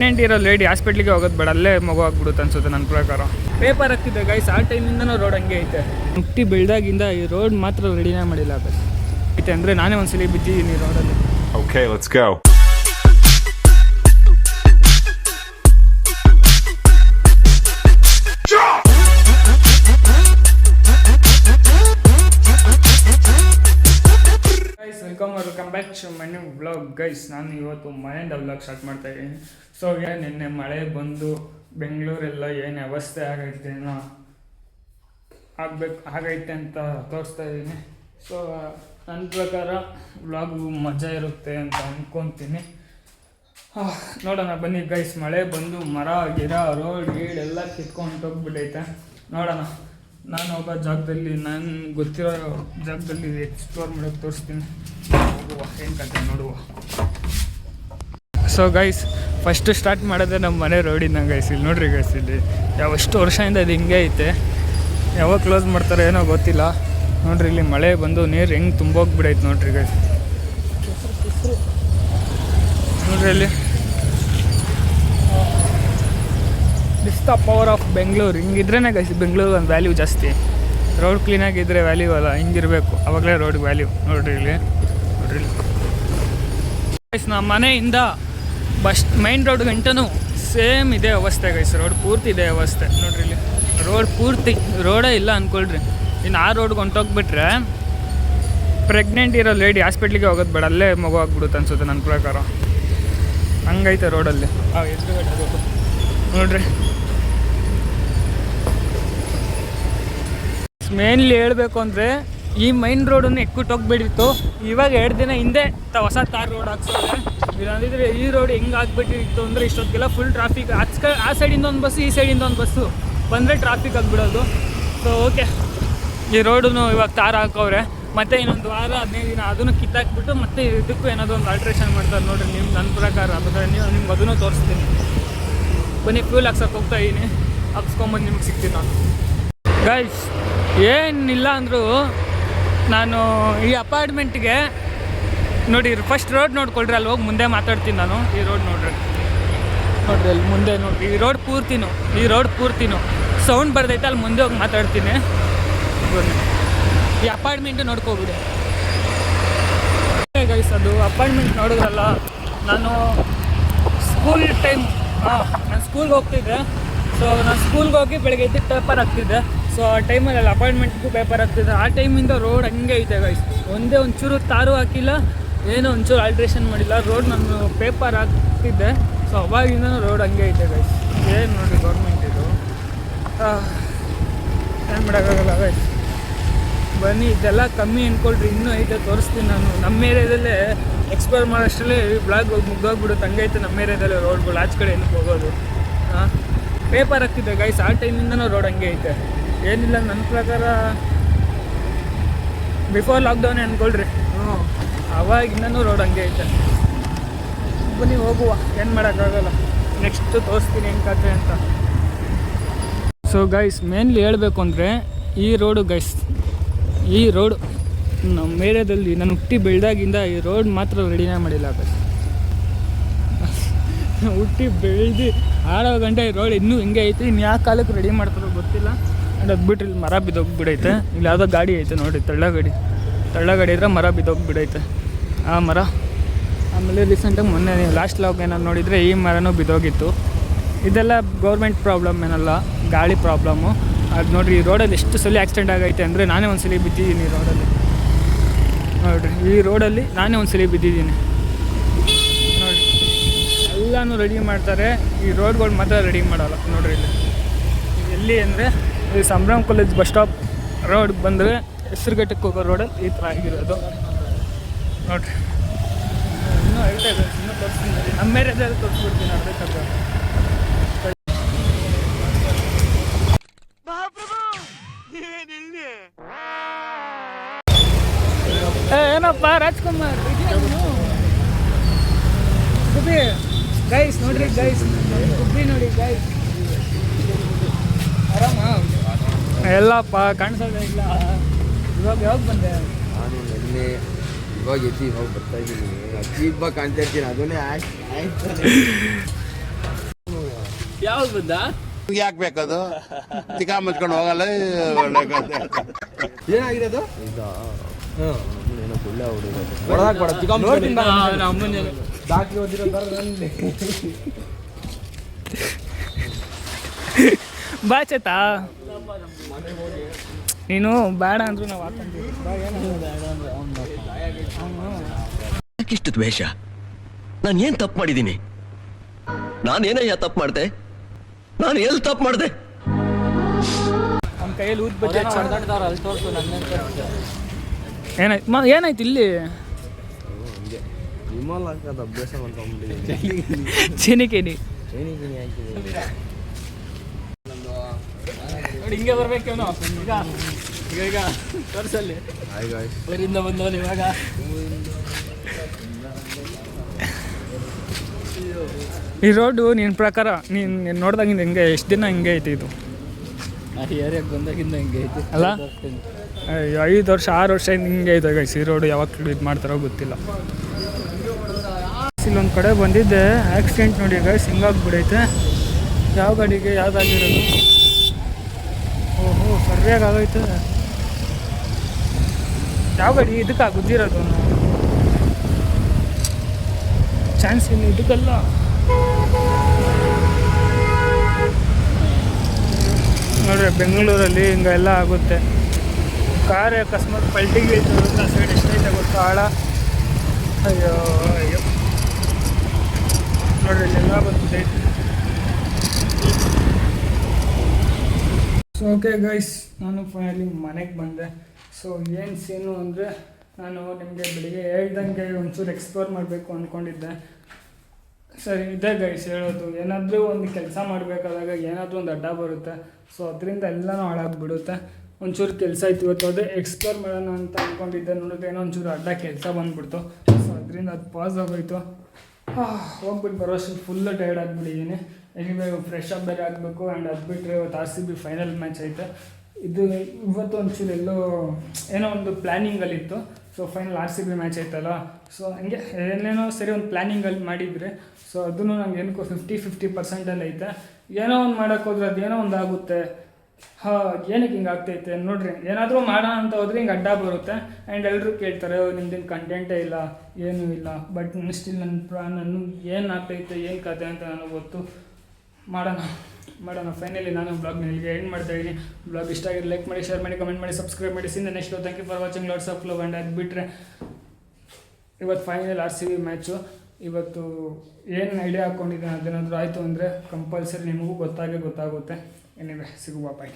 Pregnant ಇರೋ lady ಹಾಸ್ಪಿಟ್ಲಿಗೆ ಹೋಗೋದು ಬೇಡ, ಅಲ್ಲೇ ಮಗು ಆಗ್ಬಿಡುತ್ತೆ ಅನ್ಸುತ್ತೆ ನನ್ನ ಪ್ರಕಾರ. ಪೇಪರ್ ಹಾಕ್ತಿದ್ದೆ ಗೈಸ್, ಆ ಟೈಮಿಂದನೂ ರೋಡ್ ಹಂಗೆ ಐತೆ. ಹುಟ್ಟಿ ಬೆಳೆದಾಗಿಂದ ಈ ರೋಡ್ ಮಾತ್ರ ರೆಡಿನೇ ಮಾಡಿಲ್ಲ ಐತೆ ಅಂದರೆ ನಾನೇ ಒಂದ್ಸಲಿ ಬಿದ್ದಿದ್ದೀನಿ ರೋಡಲ್ಲಿ. Okay, let's go. Welcome back to my new vlog guys. ನಾನು ಇವತ್ತು ಮನೆಯಿಂದ ವ್ಲಾಗ್ ಸ್ಟಾರ್ಟ್ ಮಾಡ್ತಾ ಇದ್ದೀನಿ. ಸೊ ನಿನ್ನೆ ಮಳೆ ಬಂದು ಬೆಂಗಳೂರೆಲ್ಲ ಏನು ಅವಸ್ಥೆ ಆಗೈತೆ ಅಂತ ತೋರಿಸ್ತಾ ಇದ್ದೀನಿ. ಸೊ ನನ್ನ ಪ್ರಕಾರ ವ್ಲಾಗು ಮಜಾ ಇರುತ್ತೆ ಅಂತ ಅಂದ್ಕೊತೀನಿ. ನೋಡೋಣ ಬನ್ನಿ ಗೈಸ್. ಮಳೆ ಬಂದು ಮರ ಗಿಡ ರೋಡ್ ಗೀಡ್ ಎಲ್ಲ ಕಿತ್ಕೊಂಡು ಹೋಗ್ಬಿಟ್ಟೈತೆ. ನೋಡೋಣ, ನಾನು ಹೋಗೋ ಜಾಗದಲ್ಲಿ ನಾನು ಗೊತ್ತಿರೋ ಜಾಗದಲ್ಲಿ ಎಕ್ಸ್ಪ್ಲೋರ್ ಮಾಡೋಕ್ಕೆ ತೋರಿಸ್ತೀನಿ. ಹೋಗುವ, ಏನು ಕತೆ ನೋಡುವ. ಸೊ ಗೈಸ್, ಫಸ್ಟು ಸ್ಟಾರ್ಟ್ ಮಾಡೋದೇ ನಮ್ಮ ಮನೆ ರೋಡಿನ ಗೈಸ್. ಇಲ್ಲಿ ನೋಡ್ರಿ ಗೈಸ್, ಇಲ್ಲಿ ಯಾವಷ್ಟು ವರ್ಷದಿಂದ ಇದು ಹಿಂಗೆ ಐತೆ. ಯಾವಾಗ ಕ್ಲೋಸ್ ಮಾಡ್ತಾರೋ ಏನೋ ಗೊತ್ತಿಲ್ಲ. ನೋಡ್ರಿ ಇಲ್ಲಿ ಮಳೆ ಬಂದು ನೀರು ಹೆಂಗೆ ತುಂಬೋಗ್ಬಿಡೈತೆ ನೋಡ್ರಿ ಗೈಸ್. ನೋಡ್ರಿ ಇಲ್ಲಿ this the power of Bengaluru. ಹಿಂಗಿದ್ರೇ ಗೈಸ್ ಬೆಂಗಳೂರು ಒಂದು ವ್ಯಾಲ್ಯೂ ಜಾಸ್ತಿ. ರೋಡ್ ಕ್ಲೀನಾಗಿದ್ದರೆ ವ್ಯಾಲ್ಯೂ ಅಲ್ಲ, ಹಿಂಗಿರಬೇಕು ಆವಾಗಲೇ ರೋಡ್ಗೆ ವ್ಯಾಲ್ಯೂ. ನೋಡ್ರಿ ಇಲ್ಲಿ ಗೈಸ್, ನಮ್ಮ ಮನೆಯಿಂದ ಮೈನ್ ರೋಡ್ ಗಂಟನೂ ಸೇಮ್ ಇದೇ ಅವಸ್ಥೆ ಗೈಸ್. ರೋಡ್ ಪೂರ್ತಿ ಇದೇ ಅವಸ್ಥೆ. ನೋಡ್ರಿ ಇಲ್ಲಿ ರೋಡ್ ಪೂರ್ತಿ ರೋಡೇ ಇಲ್ಲ ಅಂದ್ಕೊಳ್ರಿ. ಇನ್ನು ಆ ರೋಡ್ಗೆ ಹೊಂಟೋಗ್ಬಿಟ್ರೆ ಪ್ರೆಗ್ನೆಂಟ್ ಇರೋ ಲೇಡಿ ಹಾಸ್ಪಿಟ್ಲಿಗೆ ಹೋಗೋದು ಬೇಡ, ಅಲ್ಲೇ ಮಗು ಆಗ್ಬಿಡುತ್ತೆ ಅನ್ಸುತ್ತೆ ನನ್ನ ಪ್ರಕಾರ. ಹಂಗೈತೆ ರೋಡಲ್ಲಿ. ಎದುರುಗಡೆ ನೋಡ್ರಿ. ಮೇನ್ಲಿ ಹೇಳಬೇಕು ಅಂದರೆ ಈ ಮೈನ್ ರೋಡನ್ನು ಎಕ್ಕಿಟ್ಟು ಹೋಗ್ಬಿಟ್ಟಿತ್ತು. ಇವಾಗ 2 ದಿನ ಹಿಂದೆ ಹೊಸ ತಾರ್ ರೋಡ್ ಹಾಕ್ಸೋದೆ. ಇಲ್ಲಾಂದಿದ್ರೆ ಈ ರೋಡ್ ಹೆಂಗೆ ಆಗ್ಬಿಟ್ಟಿತ್ತು ಅಂದರೆ ಇಷ್ಟೊತ್ತಿಗೆಲ್ಲ ಫುಲ್ ಟ್ರಾಫಿಕ್. ಆ ಸೈಡಿಂದ ಒಂದು ಬಸ್ಸು, ಈ ಸೈಡಿಂದ ಒಂದು ಬಸ್ಸು ಬಂದರೆ ಟ್ರಾಫಿಕ್ ಆಗಿಬಿಡೋದು. ಸೊ ಓಕೆ, ಈ ರೋಡನ್ನು ಇವಾಗ ತಾರ್ ಹಾಕವ್ರೆ. ಮತ್ತು ಇನ್ನೊಂದು ವಾರ 15 ದಿನ ಅದನ್ನು ಕಿತ್ತಾಕ್ಬಿಟ್ಟು ಮತ್ತೆ ಇದಕ್ಕೂ ಏನಾದರೂ ಒಂದು ಆಲ್ಟ್ರೇಷನ್ ಮಾಡ್ತಾರೆ ನೋಡಿರಿ. ನನ್ನ ಪ್ರಕಾರ ಅಂದರೆ ನಿಮ್ಗೆ ಅದನ್ನು ತೋರಿಸ್ತೀನಿ. ಬನ್ನಿ, ಫ್ಯೂಲ್ ಹಾಕ್ಸೋಕೆ ಹೋಗ್ತಾ ಇದ್ದೀನಿ. ಹಾಕ್ಸ್ಕೊಂಬಂದು ನಿಮ್ಗೆ ಸಿಗ್ತೀನಿ ನಾನು ಗೈಸ್. ಏನಿಲ್ಲ ಅಂದರೂ ನಾನು ಈ ಅಪಾರ್ಟ್ಮೆಂಟ್ಗೆ ನೋಡಿ ಫಸ್ಟ್ ರೋಡ್ ನೋಡ್ಕೊಳ್ರಿ, ಅಲ್ಲಿ ಹೋಗಿ ಮುಂದೆ ಮಾತಾಡ್ತೀನಿ ನಾನು. ಈ ರೋಡ್ ನೋಡ್ರಿ ಅಲ್ಲಿ ಮುಂದೆ ನೋಡ್ರಿ. ಈ ರೋಡ್ ಪೂರ್ತಿನೂ ಸೌಂಡ್ ಬರ್ದೈತೆ. ಅಲ್ಲಿ ಮುಂದೆ ಹೋಗಿ ಮಾತಾಡ್ತೀನಿ. ಈ ಅಪಾರ್ಟ್ಮೆಂಟು ನೋಡ್ಕೋಬಿಡಿ ಗೈಸ್. ಅದು ಅಪಾರ್ಟ್ಮೆಂಟ್ ನೋಡಿದ್ರಲ್ಲ, ನಾನು ಸ್ಕೂಲ್ ಟೈಮ್ ನಾನು ಸ್ಕೂಲ್ಗೆ ಹೋಗ್ತಿದ್ದೆ. ಸೊ ನಾನು ಸ್ಕೂಲ್ಗೆ ಹೋಗಿ ಬೆಳಗ್ಗೆ ಎದ್ದು ಪೇಪರ್ ಹಾಕ್ತಿದ್ದೆ. ಸೊ ಆ ಟೈಮಲ್ಲಿ ಅಲ್ಲಿ ಅಪಾರ್ಟ್ಮೆಂಟ್ಗೂ ಪೇಪರ್ ಹಾಕ್ತಿದ್ದೆ. ಆ ಟೈಮಿಂದ ರೋಡ್ ಹಂಗೆ ಐತೆ ಗೈಸ್. ಒಂಚೂರು ತಾರು ಹಾಕಿಲ್ಲ, ಏನೋ ಒಂಚೂರು ಆಲ್ಟ್ರೇಷನ್ ಮಾಡಿಲ್ಲ. ರೋಡ್ ನಾನು ಪೇಪರ್ ಹಾಕ್ತಿದ್ದೆ. ಸೊ ಅವಾಗಿಂದ ರೋಡ್ ಹಂಗೆ ಐತೆ ಗೈಸ್. ಏನು ನೋಡಿ ಗೌರ್ಮೆಂಟ್ ಇದು, ಏನು ಮಾಡೋಕ್ಕಾಗಲ್ಲ ಗೈಸ್. ಬನ್ನಿ, ಇದೆಲ್ಲ ಕಮ್ಮಿ ಅಂದ್ಕೊಳ್ರಿ, ಇನ್ನೂ ಐತೆ ತೋರಿಸ್ತೀನಿ ನಾನು. ನಮ್ಮ ಏರಿಯಾದಲ್ಲೇ ಎಕ್ಸ್ಪ್ಲೋರ್ ಮಾಡೋಷ್ಟರಲ್ಲಿ ಬ್ಲಾಗ್ ಮುಗ್ದೋಗ್ಬಿಡುತ್ತೆ. ಹಂಗೈತೆ ನಮ್ಮ ಏರಿಯಾದಲ್ಲೇ ರೋಡ್ಗಳು. ಆಚೆ ಕಡೆ ಏನಕ್ಕೆ ಹೋಗೋದು. ಪೇಪರ್ ಹಾಕ್ತಿದ್ದೆ ಗೈಸ್, ಆ ಟೈಮಿಂದನೂ ರೋಡ್ ಹಂಗೆ ಐತೆ. ಏನಿಲ್ಲ ನನ್ನ ಪ್ರಕಾರ ಬಿಫೋರ್ ಲಾಕ್ಡೌನೇ ಅಂದ್ಕೊಳ್ರಿ. ಅವಾಗಿಂದನೂ ರೋಡ್ ಹಂಗೆ ಐತೆ. ಬನ್ನಿ ಹೋಗುವ, ಏನು ಮಾಡೋಕ್ಕಾಗಲ್ಲ. ನೆಕ್ಸ್ಟ್ ತೋರಿಸ್ತೀನಿ ಹೆಂಗೆ ಕತೆ ಅಂತ. ಸೊ ಗೈಸ್, ಮೇನ್ಲಿ ಹೇಳಬೇಕು ಅಂದರೆ ಈ ರೋಡು ಗೈಸ್, ಈ ರೋಡ್ ನಮ್ಮ ಏರಿಯಾದಲ್ಲಿ ನಾನು ಹುಟ್ಟಿ ಬೆಳೆದಾಗಿಂದ ಈ ರೋಡ್ ಮಾತ್ರ ರೆಡಿನೇ ಮಾಡಿಲ್ಲ ಗೈಸ್. ಹುಟ್ಟಿ ಬೆಳೆದು 6 ಗಂಟೆ ಈ ರೋಡ್ ಇನ್ನೂ ಹಿಂಗೆ ಐತೆ. ಇನ್ನು ಯಾವ ಕಾಲಕ್ಕೆ ರೆಡಿ ಮಾಡ್ತಾರೋ ಗೊತ್ತಿಲ್ಲ. ಆ್ಯಂಡ್ ಅದು ಬಿಟ್ಟರೆ ಇಲ್ಲಿ ಮರ ಬಿದ್ದೋಗ್ಬಿಡೈತೆ. ಇಲ್ಲಿ ಯಾವುದೋ ಗಾಡಿ ಐತೆ ನೋಡಿ, ತಳ್ಳಗಾಡಿ ಇದ್ರೆ ಮರ ಬಿದ್ದೋಗ್ಬಿಡೈತೆ ಆ ಮರ. ಆಮೇಲೆ ರೀಸೆಂಟಾಗಿ ಮೊನ್ನೆ ಲಾಸ್ಟ್ ಲಾಗ್ ಏನಾದ್ರು ನೋಡಿದರೆ ಈ ಮರನೂ ಬಿದ್ದೋಗಿತ್ತು. ಇದೆಲ್ಲ ಗೌರ್ಮೆಂಟ್ ಪ್ರಾಬ್ಲಮ್ ಏನಲ್ಲ, ಗಾಳಿ ಪ್ರಾಬ್ಲಮ್ಮು. ಅದು ನೋಡಿರಿ, ಈ ರೋಡಲ್ಲಿ ಎಷ್ಟು ಸಲ ಆಕ್ಸಿಡೆಂಟ್ ಆಗೈತೆ ಅಂದರೆ ನಾನೇ ಒಂದು ಸಲ ಬಿದ್ದಿದ್ದೀನಿ ಈ ರೋಡಲ್ಲಿ. ನೋಡಿರಿ, ಈ ರೋಡಲ್ಲಿ ನಾನೇ ಒಂದು ಸಲ ಬಿದ್ದಿದ್ದೀನಿ ನೋಡಿರಿ. ಎಲ್ಲನೂ ರೆಡಿ ಮಾಡ್ತಾರೆ, ಈ ರೋಡ್ಗಳು ಮಾತ್ರ ರೆಡಿ ಮಾಡೋಲ್ಲ. ನೋಡಿರಿ ಇಲ್ಲಿ ಎಲ್ಲಿ ಅಂದರೆ ಈ Sambhram college bus stop road ಬಂದರೆ ಹೆಸರುಘಟ್ಟಕ್ಕೆ ಹೋಗೋ ರೋಡಲ್ಲಿ ಈ ಥರ ಆಗಿರೋದು ನೋಡಿರಿ. ಇನ್ನೂ ಐತೆ, ಇನ್ನೂ ತೋರಿಸ್ತೀನಿ. ನಮ್ಮ ಏರಿಯಾದಲ್ಲಿ ತೋರಿಸ್ಬಿಡ್ತೀನಿ ಅರ್ಧಕ್ಕರ್ಧ. ಏನಪ್ಪ ರಾಜ್ಕುಮಾರ್ ಗುಬ್ಬಿ ಗೈಸ್, ನೋಡ್ರಿ ಗೈಸ್, ಗುಬ್ಬಿ ನೋಡಿ ಗೈಸ್. ಆರಾಮ ಎಲ್ಲಪ್ಪ, ಕಾಣಿಸೋದೇ ಇಲ್ಲ. ಇವಾಗ ಯಾವಾಗ ಬಂದೆ ನಾನು? ಎಲ್ಲಿ ಇವಾಗ ಬರ್ತಾ ಇದ್ದೀನಿ. ಅಜ್ಜಿ ಕಾಣ್ತಾ ಇರ್ತೀನಿ. ಅದನ್ನೇ ಯಾವ್ದು ಬಂದ ಯಾಕೆ ಬೇಕದು ಚಿಕ್ಕ ಮುಚ್ಕೊಂಡು ಹೋಗಲ್ಲ ಏನಾಗಿದೆ ಅದು ಡಾಕ್ಟ್ರಿ ಓದಿರೋ ಬಾ ಚೇತಾ ನೀನು ಬೇಡ ಅಂದ್ರು ನಾವು ಹಾಕೊಂತೀವಿ ಯಾಕಿಷ್ಟು ದ್ವೇಷ? ನಾನು ಏನ್ ತಪ್ಪು ಮಾಡಿದ್ದೀನಿ? ನಾನೇನಯ್ಯ ತಪ್ಪು ಮಾಡಿದೆ? ನಾನು ಎಲ್ಲಿ ತಪ್ಪು ಮಾಡಿದೆ? ನಮ್ಮ ಕೈಯಲ್ಲಿ ಊದ್ ಬಜ್ಜಿ ಏನಾಯ್ತು ಏನಾಯ್ತು ಇಲ್ಲಿ ವಿಮಲ್ ಹಾಕೋದು ಅಭ್ಯಾಸ ಮಾಡ್ಕೊಂಡ್ಬಿಟ್ಟಿದ್ದೀನಿ. ಚೇನಿಕೇನಿ ಹಾಕಿದ್ದೀನಿ. ನೋಡಿ ಹಿಂಗೆ ಬರ್ಬೇಕೇನೋ ಈಗ ಈಗ ಈಗ ತೋರಿಸಲ್ಲಿ ಊರಿಂದ ಬಂದವನು ಇವಾಗ ಈ ರೋಡು ನಿನ್ನ ಪ್ರಕಾರ ನೀನು ನೋಡ್ದಾಗಿಂದ ಹೆಂಗೆ ಎಷ್ಟು ದಿನ ಹಿಂಗೆ ಐತಿ ಇದು ಏರಿಯಾಗೆ ಬಂದಾಗಿಂದ ಹಿಂಗೆ ಐತಿ ಅಲ್ಲ 5 ವರ್ಷ 6 ವರ್ಷ ಹಿಂಗೆ ಐತೆ ಗೈಸ್ ಈ ರೋಡು ಯಾವಾಗ ಇದು ಮಾಡ್ತಾರೋ ಗೊತ್ತಿಲ್ಲ. ಇಲ್ಲೊಂದು ಕಡೆ ಬಂದಿದ್ದೆ ಆಕ್ಸಿಡೆಂಟ್ ನೋಡಿ ಗೈಸ್ ಹಿಂಗಾಗ್ಬಿಡೈತೆ. ಯಾವ ಗಾಡಿಗೆ ಯಾವ್ದಾಗಿರೋದು ಓಹೋ ಸರಿಯಾಗಿ ಆಗೈತೆ. ಯಾವ ಗಾಡಿ ಇದಕ್ಕೆ ಗುದ್ದಿರೋದು ಚಾನ್ಸ್ ಇನ್ನು ಇದಕ್ಕಲ್ಲ. ನೋಡ್ರಿ ಬೆಂಗಳೂರಲ್ಲಿ ಹಿಂಗೆಲ್ಲ ಆಗುತ್ತೆ. ಕಾರ್ ಅಕಸ್ಮಾತ್ ಪಲ್ಟಿಗೆ ಆ ಸೈಡ್ ಎಷ್ಟೈತೆ ಗೊತ್ತು ಆಳ. ಅಯ್ಯೋ ಅಯ್ಯೋ ನೋಡ್ರಿ ಇಲ್ಲೆಲ್ಲ ಬಂದಿದ್ದೈತೆ. ಸೊ ಓಕೆ ಗೈಸ್ ನಾನು ಫೈನಲಿ ಮನೆಗೆ ಬಂದೆ. ಸೊ ಏನು ಸೀನು ಅಂದರೆ ನಾನು ನಿಮಗೆ ಬೆಳಿಗ್ಗೆ ಹೇಳ್ದಂಗೆ ಒಂಚೂರು ಎಕ್ಸ್ಪ್ಲೋರ್ ಮಾಡಬೇಕು ಅಂದ್ಕೊಂಡಿದ್ದೆ. ಸರಿ ಇದೆ ಗೈಸ್ ಹೇಳೋದು, ಏನಾದರೂ ಒಂದು ಕೆಲಸ ಮಾಡಬೇಕಾದಾಗ ಏನಾದರೂ ಒಂದು ಅಡ್ಡ ಬರುತ್ತೆ. ಸೊ ಅದರಿಂದ ಎಲ್ಲನೂ ಹಾಳಾಗ್ಬಿಡುತ್ತೆ. ಒಂಚೂರು ಕೆಲಸ ಇತ್ತು ಇವತ್ತು ಅದೇ ಎಕ್ಸ್ಪ್ಲೋರ್ ಮಾಡೋಣ ಅಂತ ಅಂದ್ಕೊಂಡಿದ್ದೆ. ನೋಡಿದ್ರೆ ಏನೋ ಒಂಚೂರು ಅಡ್ಡ ಕೆಲಸ ಬಂದುಬಿಡ್ತು. ಸೊ ಅದರಿಂದ ಅದು ಪಾಸ್ ಆಗೋಯ್ತು. ಹೋಗ್ಬಿಟ್ಟು ಬರೋಷ್ಟು ಫುಲ್ಲು ಟೈರ್ಡ್ ಆಗಿಬಿಟ್ಟಿದ್ದೀನಿ. ಎನಿವೇ ಫ್ರೆಶ್ ಅಪ್ ಬೇರೆ ಆಗಬೇಕು. ಆ್ಯಂಡ್ ಅದು ಬಿಟ್ಟರೆ ಇವತ್ತು RCB ಫೈನಲ್ ಮ್ಯಾಚ್ ಐತೆ. ಇದು ಇವತ್ತು ಒಂಚೂರು ಎಲ್ಲೋ ಏನೋ ಒಂದು ಪ್ಲ್ಯಾನಿಂಗಲ್ಲಿತ್ತು. ಸೊ ಫೈನಲ್ RCB ಮ್ಯಾಚ್ ಐತಲ್ಲ. ಸೊ ಹಂಗೆ ಏನೇನೋ ಸರಿ ಒಂದು ಪ್ಲ್ಯಾನಿಂಗಲ್ಲಿ ಮಾಡಿದರೆ ಸೊ ಅದನ್ನು ನಂಗೆ ಏನಕ್ಕೋ 50% ಐತೆ. ಏನೋ ಒಂದು ಮಾಡೋಕ್ಕೋದ್ರೆ ಅದೇನೋ ಒಂದು ಆಗುತ್ತೆ. ಏನಕ್ಕೆ ಹಿಂಗೆ ಆಗ್ತೈತೆ ನೋಡ್ರಿ. ಏನಾದರೂ ಮಾಡೋಣ ಅಂತ ಹೋದ್ರೆ ಹಿಂಗೆ ಅಡ್ಡ ಬರುತ್ತೆ. ಆ್ಯಂಡ್ ಎಲ್ಲರೂ ಕೇಳ್ತಾರೆ ನಿಮ್ದೇನು ಕಂಟೆಂಟೇ ಇಲ್ಲ ಏನೂ ಇಲ್ಲ. ಬಟ್ ಸ್ಟಿಲ್ ನನ್ನ ಏನು ಆಗ್ತೈತೆ ಏನು ಕತೆ ಅಂತ ನನಗೆ ಗೊತ್ತು. ಮಾಡೋಣ ಫೈನಲಿ ನಾನು ಬ್ಲಾಗ್ನ ಇಲ್ಲಿಗೆ ಎಂಡ್ ಮಾಡ್ತಾಯಿದ್ದೀನಿ. ಬ್ಲಾಗ್ ಇಷ್ಟ ಆಗಿದ್ರೆ ಲೈಕ್ ಮಾಡಿ, ಶೇರ್ ಮಾಡಿ, ಕಮೆಂಟ್ ಮಾಡಿ, ಸಬ್ಸ್ಕ್ರೈಬ್ ಮಾಡಿ. ಸಿಂದ next thank you for watching. Lots of love. And ಅದು ಬಿಟ್ಟರೆ ಇವತ್ತು ಫೈನಲ್ RCB ಮ್ಯಾಚು. ಇವತ್ತು ಏನು ಐಡಿಯಾ ಹಾಕ್ಕೊಂಡಿದ್ದೀನಿ ಅದೇನಾದರೂ ಆಯಿತು ಅಂದರೆ ಕಂಪಲ್ಸರಿ ನಿಮಗೂ ಗೊತ್ತಾಗುತ್ತೆ. ಎನಿವೆ ಸಿಗುವ ಬಾಯ್.